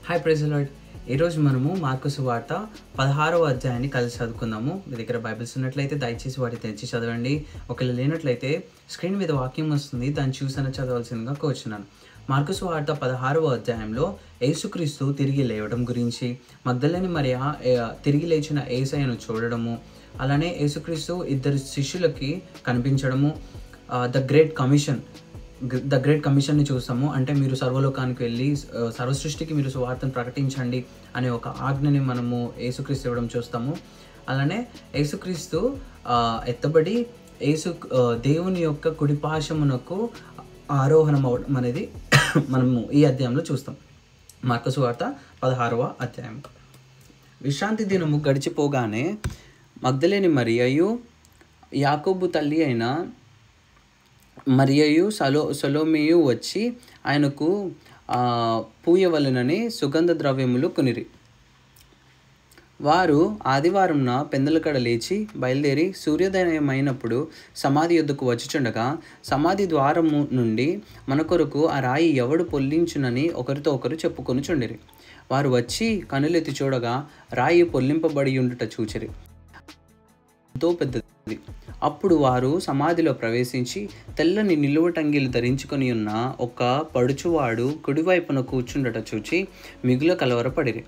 Hi praise lord. ఈరోజు మనము mark సువార్త 16వ అధ్యాయాన్ని కలిసి చదువుకుందాము. మీ దగ్గర బైబిల్స్ ఉన్నట్లయితే దయచేసి వాటిని తెచ్చి చదవండి. ఒకవేళ లేనట్లయితే స్క్రీన్ మీద వాక్యం వస్తుంది, దాన్ని చూసైనా చదవాల్సిందిగా కోరుచున్నాను. మార్కు సువార్త 16వ అధ్యాయంలో యేసుక్రీస్తు తిరిగి లేవడం గురించి, మగ్దలేని మరియ తిరిగి లేచిన యేసయ్యను చూడడము, అలానే యేసుక్రీస్తు ఇద్దరు శిష్యులకి కనిపించడము, ద గ్రేట్ కమిషన్ని చూస్తాము. అంటే మీరు సర్వలోకానికి వెళ్ళి సర్వసృష్టికి మీరు సువార్తను ప్రకటించండి అనే ఒక ఆజ్ఞని మనము యేసుక్రీస్తు ఇవ్వడం చూస్తాము. అలానే యేసుక్రీస్తు ఎత్తబడి దేవుని యొక్క కుడిపాశమునకు ఆరోహణం అవ్వడం అనేది మనము ఈ అధ్యాయంలో చూస్తాం. మార్కు సువార్త 16వ అధ్యాయం. విశ్రాంతి దినము గడిచిపోగానే మగ్దలేని మరియయు, యాకోబు తల్లి అయిన మరియయు, సలోమియు వచ్చి ఆయనకు పూయవలెనని సుగంధ ద్రవ్యములు కొనిరి. వారు ఆదివారంన పెందలకడ లేచి బయలుదేరి సూర్యోదయమైనప్పుడు సమాధి యొద్దకు వచ్చుచుండగా, సమాధి ద్వారము నుండి మన కొరకు ఆ రాయి ఎవడు పొల్లించునని ఒకరితో ఒకరు చెప్పుకొనుచుండిరి. వారు వచ్చి కనులెత్తి చూడగా రాయి పొల్లింపబడి ఉండుట చూచిరి. ఎంతో పెద్దది. అప్పుడు వారు సమాధిలో ప్రవేశించి తెల్లని నిలువటంగిలు ధరించుకొని ఉన్న ఒక పడుచువాడు కుడివైపున కూర్చుండట చూచి మిగుల కలవరపడిరి.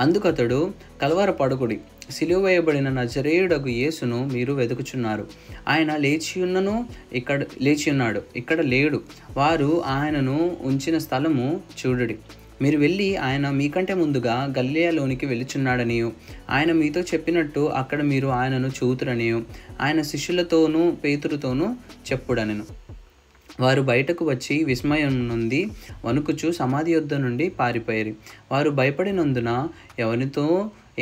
అందుకతడు, కలవరపడకుడి, సిలువ వేయబడిన నజరేయుడగు యేసును మీరు వెతుకుచున్నారు. ఆయన లేచియున్నాడు, ఇక్కడ లేడు. వారు ఆయనను ఉంచిన స్థలము చూడుడి. మీరు వెళ్ళి ఆయన మీకంటే ముందుగా గలిలయలోనికి వెళ్ళుచున్నాడనియు, ఆయన మీతో చెప్పినట్టు అక్కడ మీరు ఆయనను చూతురనియు ఆయన శిష్యులతోనూ పేతురుతోనూ చెప్పుడనెను. వారు బయటకు వచ్చి విస్మయం నుండి వణుకుచు సమాధి యొద్ద నుండి పారిపోయారు. వారు భయపడినందున ఎవరితో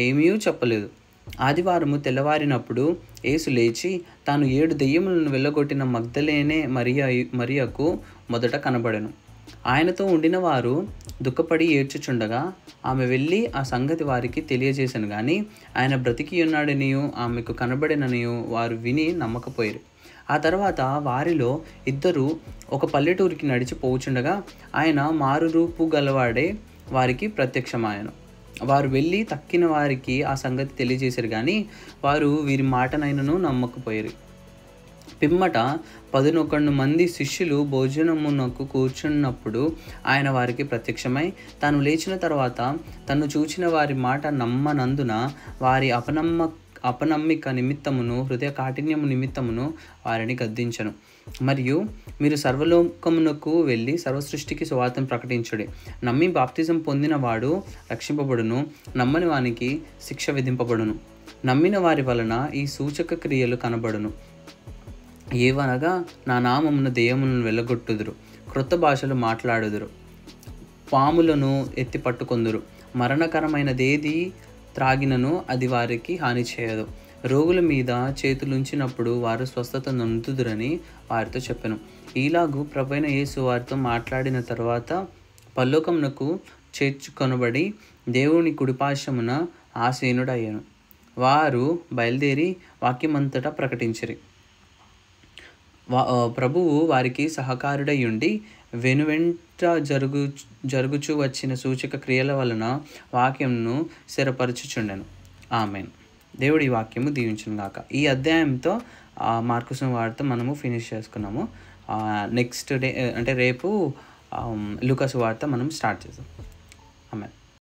ఏమీ చెప్పలేదు. ఆదివారము తెల్లవారినప్పుడు యేసు లేచి తాను 7 దెయ్యములను వెళ్ళగొట్టిన మగ్దలేనే మరియకు మొదట కనబడెను. ఆయనతో ఉండిన వారు దుఃఖపడి ఏడ్చుచుండగా ఆమె వెళ్ళి ఆ సంగతి వారికి తెలియజేశాను. కానీ ఆయన బ్రతికి ఉన్నాడనియు ఆమెకు కనబడిననియు వారు విని నమ్మకపోయారు. ఆ తర్వాత వారిలో 2 ఒక పల్లెటూరికి నడిచి పోవుచుండగా ఆయన మారురూపు గలవాడే వారికి ప్రత్యక్షమాయను. వారు వెళ్ళి తక్కిన వారికి ఆ సంగతి తెలియజేశారు. కానీ వారు వీరి మాటనైనను నమ్మకపోయారు. పిమ్మట 11 మంది శిష్యులు భోజనమునకు కూర్చున్నప్పుడు ఆయన వారికి ప్రత్యక్షమై తాను లేచిన తర్వాత తను చూచిన వారి మాట నమ్మనందున వారి అపనమ్మిక నిమిత్తమును హృదయ కాఠిన్యము నిమిత్తమును వారిని గద్దించను. మరియు మీరు సర్వలోకమునకు వెళ్ళి సర్వసృష్టికి సువార్తను ప్రకటించుడి. నమ్మి బాప్తిజం పొందిన వాడు రక్షింపబడును, నమ్మని వానికి శిక్ష విధింపబడును. నమ్మిన వారి వలన ఈ సూచక క్రియలు కనబడును. ఏవనగా నా నామమున దెయ్యములను వెళ్ళగొట్టుదురు, క్రొత్త భాషలు మాట్లాడుదురు, పాములను ఎత్తి పట్టుకొందురు, మరణకరమైనదేది త్రాగినను అది వారికి హాని చేయదు. రోగుల మీద చేతులుంచినప్పుడు వారు స్వస్థత నొందుదురని వారితో చెప్పెను. ఈలాగు ప్రభువైన యేసు వారితో మాట్లాడిన తర్వాత పరలోకమునకు చేర్చుకొనబడి దేవుని కుడిపార్శ్వమున ఆసీనుడయ్యెను. వారు బయలుదేరి వాక్యమంతటా ప్రకటించిరి. ప్రభువు వారికి సహకారుడై ఉండి వెనువెంట జరుగుచూ వచ్చిన సూచక క్రియల వలన వాక్యంను స్థిరపరచుచుండెను. ఆమేన్. దేవుడి వాక్యము దీవించును గాక. ఈ అధ్యాయంతో మార్కు సువార్త మనము ఫినిష్ చేసుకున్నాము. నెక్స్ట్ డే అంటే రేపు లూకా సువార్త మనం స్టార్ట్ చేద్దాం. ఆమేన్.